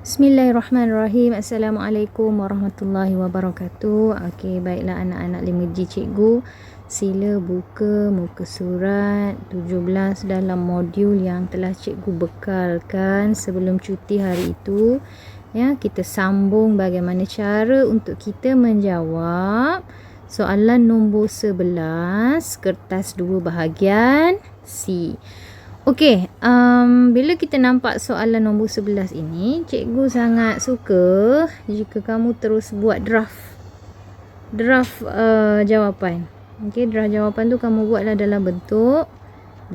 Bismillahirrahmanirrahim. Assalamualaikum warahmatullahi wabarakatuh. Okey, baiklah anak-anak 5G cikgu, sila buka muka surat 17 dalam modul yang telah cikgu bekalkan sebelum cuti hari itu. Ya, kita sambung bagaimana cara untuk kita menjawab soalan nombor 11 kertas 2 bahagian C. Okey, bila kita nampak soalan nombor 11 ini, cikgu sangat suka jika kamu terus buat draft jawapan. Okey, draft jawapan tu kamu buatlah dalam bentuk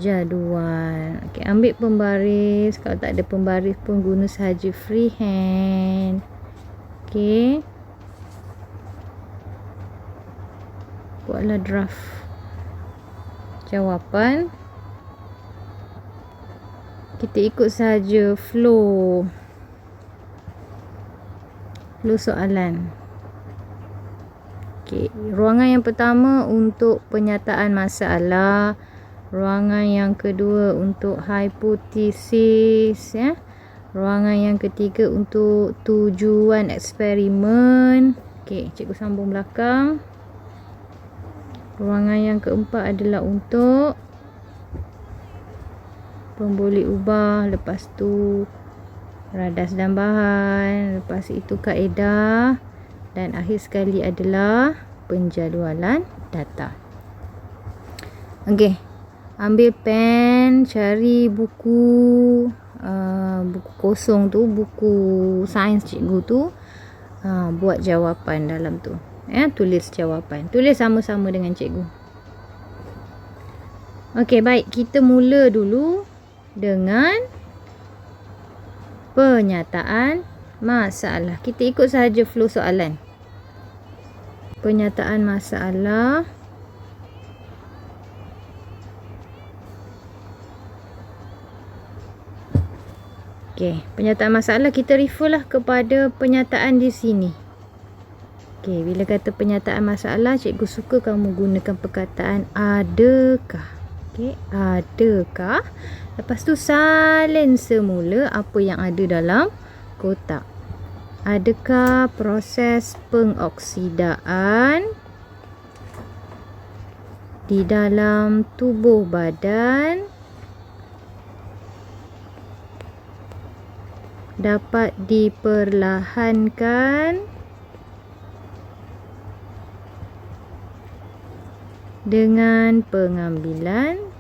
jadual. Okey, ambil pembaris. Kalau tak ada pembaris pun guna sahaja freehand. Okey. Buatlah draft jawapan. Kita ikut saja flow soalan. Okey, ruangan yang pertama untuk penyataan masalah, ruangan yang kedua untuk hipotesis, ya. Ruangan yang ketiga untuk tujuan eksperimen. Okey, cikgu sambung belakang. Ruangan yang keempat adalah untuk pemboleh ubah, lepas tu radas dan bahan, lepas itu kaedah, dan akhir sekali adalah penjadualan data. Okey, ambil pen, cari buku kosong tu, buku sains cikgu tu, buat jawapan dalam tu, ya, tulis jawapan, tulis sama-sama dengan cikgu. Okey, baik, kita mula dulu dengan penyataan masalah. Kita ikut sahaja flow soalan. Penyataan masalah. Okey, penyataan masalah kita referlah kepada penyataan di sini. Okey, bila kata penyataan masalah, cikgu suka kamu gunakan perkataan adakah. Okey, adakah? Lepas tu salin semula apa yang ada dalam kotak. Adakah proses pengoksidaan di dalam tubuh badan dapat diperlahankan dengan pengambilan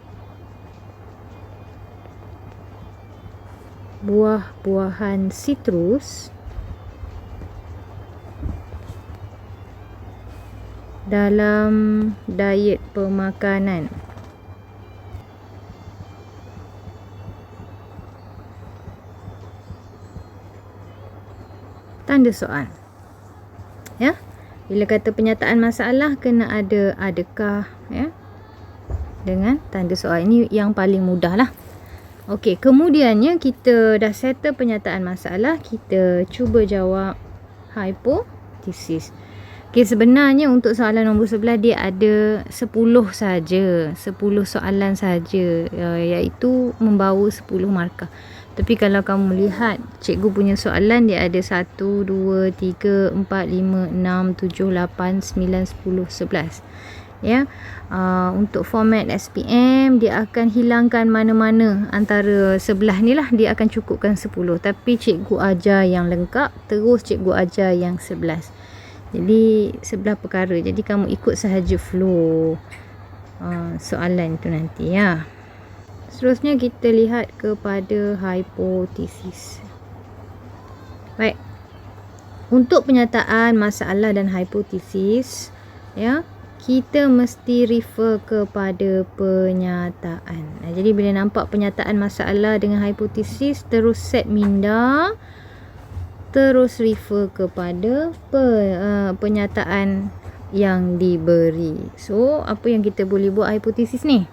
buah-buahan sitrus dalam diet pemakanan. Tanda soal. Ya. Bila kata penyataan masalah kena ada adakah, ya, dengan tanda soal. Ini yang paling mudah lah. Okey, kemudiannya kita dah settle penyataan masalah, kita cuba jawab hipotesis. Okey, sebenarnya untuk soalan nombor 11 dia ada 10 saja, 10 soalan saja, iaitu membawa 10 markah. Tapi kalau kamu lihat cikgu punya soalan, dia ada 1, 2, 3, 4, 5, 6, 7, 8, 9, 10, 11. Ya, untuk format SPM dia akan hilangkan mana-mana antara sebelah ni lah, dia akan cukupkan 10. Tapi cikgu ajar yang lengkap, terus cikgu ajar yang 11. Jadi 11 perkara. Jadi kamu ikut sahaja flow soalan tu nanti, ya. Seterusnya kita lihat kepada hipotesis. Baik, untuk penyataan masalah dan hipotesis, ya, kita mesti refer kepada penyataan. Jadi bila nampak penyataan masalah dengan hipotesis, terus set minda, terus refer kepada penyataan yang diberi. So, apa yang kita boleh buat hipotesis ni?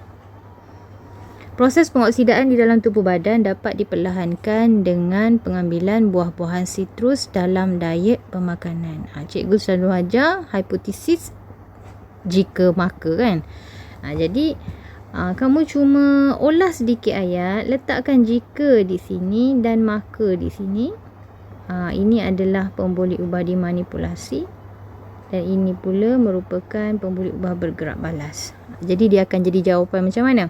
Proses pengoksidaan di dalam tubuh badan dapat diperlahankan dengan pengambilan buah-buahan sitrus dalam diet pemakanan. Cikgu selalu ajar hipotesis jika maka, kan. Jadi kamu cuma olah sedikit ayat, letakkan jika di sini dan maka di sini. Ini adalah pemboleh ubah dimanipulasi dan ini pula merupakan pemboleh ubah bergerak balas. Jadi dia akan jadi jawapan macam mana?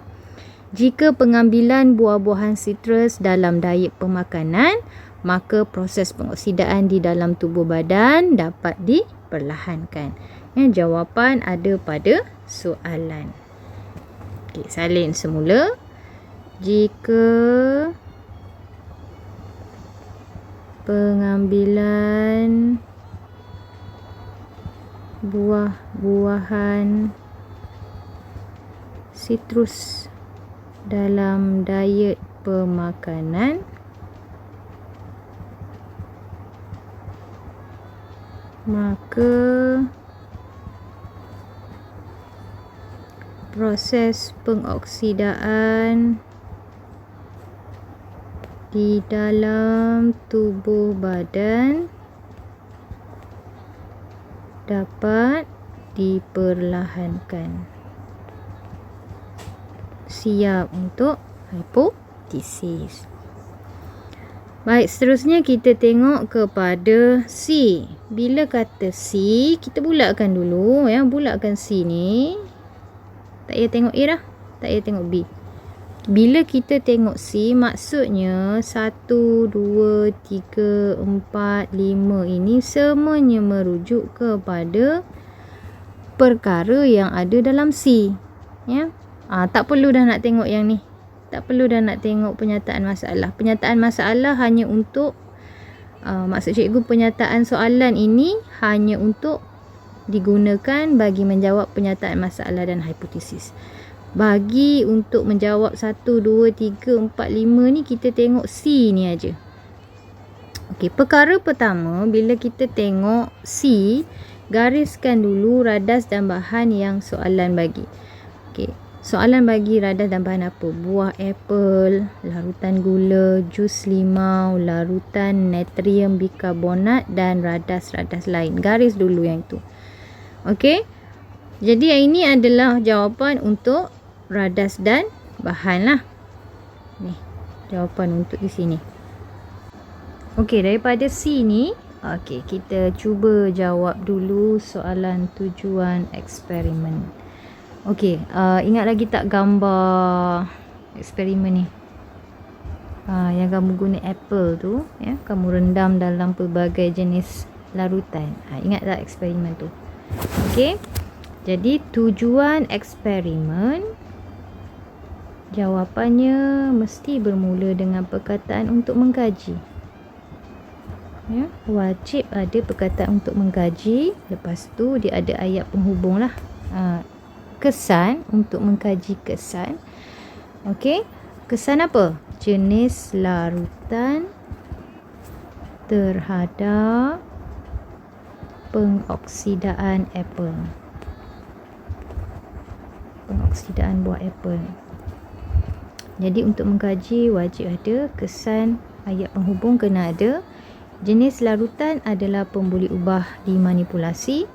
Jika pengambilan buah-buahan sitrus dalam diet pemakanan, maka proses pengoksidaan di dalam tubuh badan dapat diperlahankan. Jawapan ada pada soalan. Okey, salin semula. Jika pengambilan buah-buahan sitrus dalam diet pemakanan, maka proses pengoksidaan di dalam tubuh badan dapat diperlahankan. Siap untuk hipotesis. Baik, seterusnya kita tengok kepada C. Bila kata C, kita bulatkan dulu ya. Bulatkan C ni. Tak payah tengok A dah. Tak payah tengok B. Bila kita tengok C, maksudnya 1, 2, 3, 4, 5 ini semuanya merujuk kepada perkara yang ada dalam C. Ya. Tak perlu dah nak tengok yang ni. Tak perlu dah nak tengok penyataan masalah. Penyataan masalah hanya untuk maksud cikgu, penyataan soalan ini hanya untuk digunakan bagi menjawab penyataan masalah dan hipotesis. Bagi untuk menjawab 1, 2, 3, 4, 5 ni kita tengok C ni aja. Okey, perkara pertama bila kita tengok C, gariskan dulu radas dan bahan yang soalan bagi. Okey, soalan bagi radas dan bahan apa? Buah apel, larutan gula, jus limau, larutan natrium bikarbonat dan radas-radas lain. Garis dulu yang itu. Okey. Jadi yang ini adalah jawapan untuk radas dan bahan lah. Ni, jawapan untuk di sini. Okey, daripada C ni, okey, kita cuba jawab dulu soalan tujuan eksperimen. Okey, ingat lagi tak gambar eksperimen ni? Yang kamu guna apple tu, ya, kamu rendam dalam pelbagai jenis larutan. Ingat tak eksperimen tu? Okey. Jadi tujuan eksperimen, jawapannya mesti bermula dengan perkataan untuk mengkaji. Ya, wajib ada perkataan untuk mengkaji. Lepas tu dia ada ayat penghubung lah. Kesan, untuk mengkaji kesan. Okey. Kesan apa? Jenis larutan terhadap pengoksidaan apel. Pengoksidaan buah apel. Jadi untuk mengkaji wajib ada kesan, ayat penghubung kena ada. Jenis larutan adalah pemboleh ubah dimanipulasi.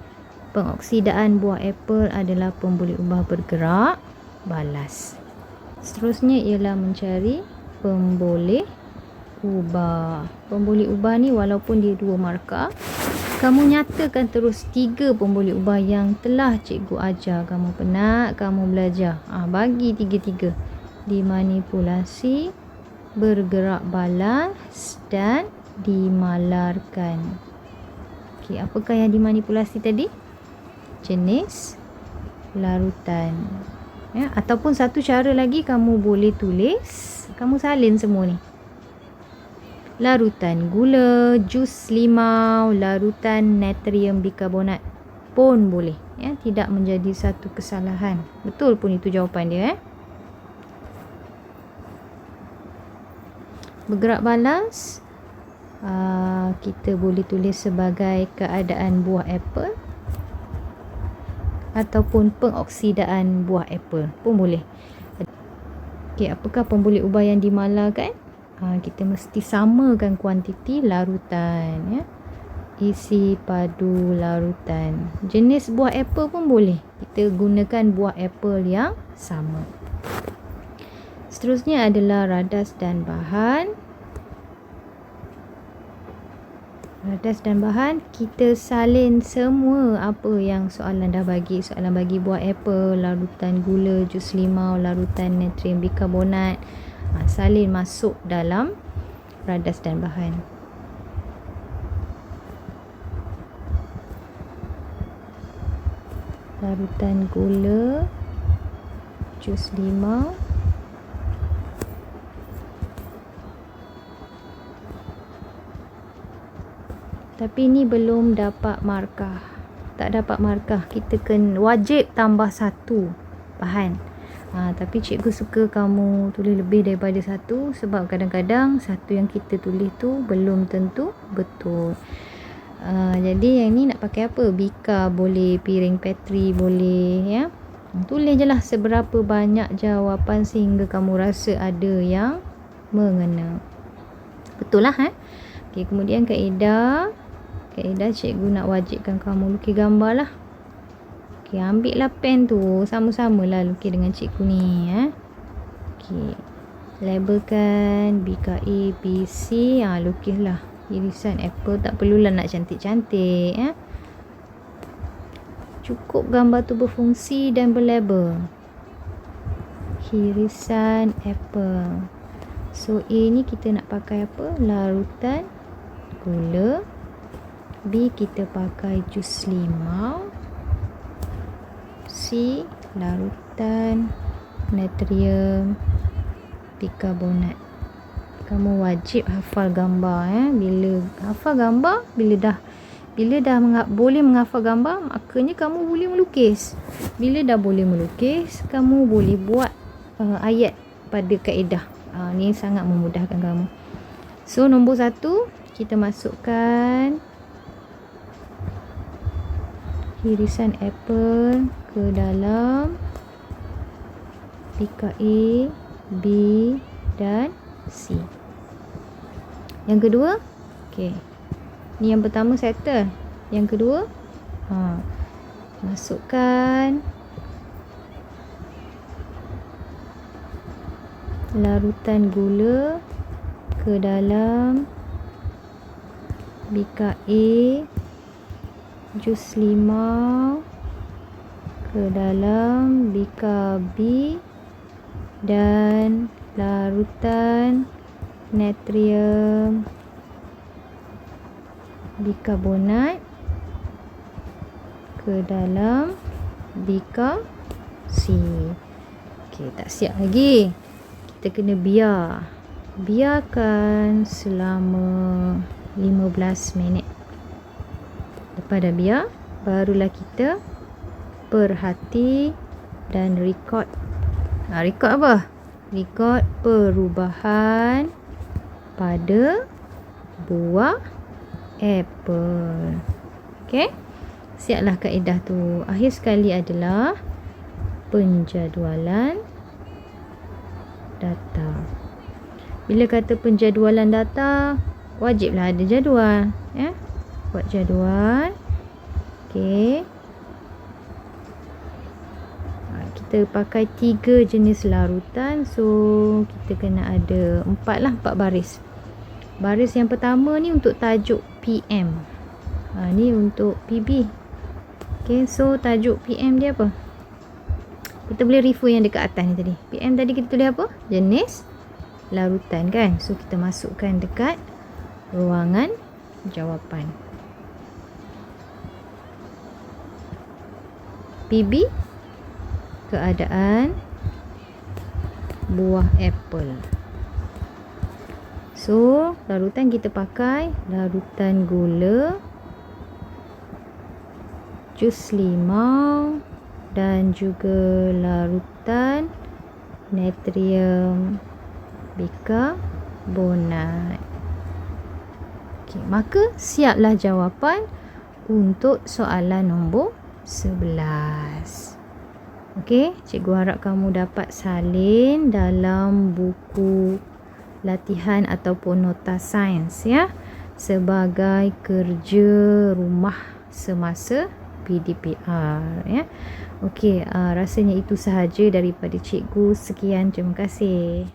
Pengoksidaan buah apel adalah pemboleh ubah bergerak balas. Seterusnya ialah mencari pemboleh ubah. Pemboleh ubah ni walaupun dia 2 markah, kamu nyatakan terus 3 pemboleh ubah yang telah cikgu ajar. Kamu penat, kamu belajar. Bagi 3-3. Dimanipulasi, bergerak balas dan dimalarkan. Okey, apakah yang dimanipulasi tadi? Jenis larutan. Ya, ataupun satu cara lagi kamu boleh tulis, kamu salin semua ni. Larutan gula, jus limau, larutan natrium bikarbonat pun boleh. Ya, tidak menjadi satu kesalahan. Betul pun itu jawapan dia. Bergerak balas, kita boleh tulis sebagai keadaan buah apel ataupun pengoksidaan buah apel pun boleh. Okey, apakah pemboleh ubah yang dimalarkan? Kita mesti samakan kuantiti larutan, ya. Isi padu larutan. Jenis buah apel pun boleh. Kita gunakan buah apel yang sama. Seterusnya adalah radas dan bahan. Radas dan bahan, kita salin semua apa yang soalan dah bagi. Soalan bagi buah apple, larutan gula, jus limau, larutan natrium bikarbonat. Salin masuk dalam radas dan bahan. Larutan gula, jus limau, tapi ni belum dapat markah. Tak dapat markah, kita kena wajib tambah satu bahan. Tapi cikgu suka kamu tulis lebih daripada satu, sebab kadang-kadang satu yang kita tulis tu belum tentu betul. Jadi yang ni nak pakai apa? Bika boleh, piring petri boleh, ya. Tulis je lah seberapa banyak jawapan sehingga kamu rasa ada yang mengena. Betul lah, Okay, kemudian kaedah cikgu nak wajibkan kamu lukis gambar lah. Okay, ambil lah pen tu, sama-sama lah lukis dengan cikgu ni, Okay, labelkan bika A, B, C. Lukis lah irisan apple. Tak perlulah nak cantik-cantik, Cukup gambar tu berfungsi dan berlabel. Irisan apple. So A ni kita nak pakai apa? Larutan gula. B kita pakai jus limau. C larutan natrium bikarbonat. Kamu wajib hafal gambar, Bila hafal gambar, bila dah boleh menghafal gambar, maknanya kamu boleh melukis. Bila dah boleh melukis, kamu boleh buat ayat pada kaedah. Ni sangat memudahkan kamu. So nombor 1, kita masukkan irisan apple ke dalam bika A, B dan C. Yang kedua, okay, ni yang pertama settle. Yang kedua, masukkan larutan gula ke dalam bika A, jus limau ke dalam bika B dan larutan natrium bikarbonat ke dalam bika C. Okey, tak siap lagi. Kita kena biarkan selama 15 minit. Lepas dah biar, barulah kita perhati dan record. Record apa? Record perubahan pada buah apple. Okey? Siaplah kaedah tu. Akhir sekali adalah penjadualan data. Bila kata penjadualan data, wajiblah ada jadual, buat jadual. Okey. Kita pakai 3 jenis larutan, so kita kena ada 4 baris. Baris yang pertama ni untuk tajuk PM. Ni untuk PB. Okey, so tajuk PM dia apa? Kita boleh refer yang dekat atas ni tadi. PM tadi kita tulis apa? Jenis larutan, kan? So kita masukkan dekat ruangan jawapan. PB, keadaan buah apple. So larutan kita pakai larutan gula, jus limau dan juga larutan natrium bikarbonat. Okey, maka siaplah jawapan untuk soalan nombor 11. Okey, cikgu harap kamu dapat salin dalam buku latihan ataupun nota sains, sebagai kerja rumah semasa PDPR, Okey, rasanya itu sahaja daripada cikgu. Sekian, terima kasih.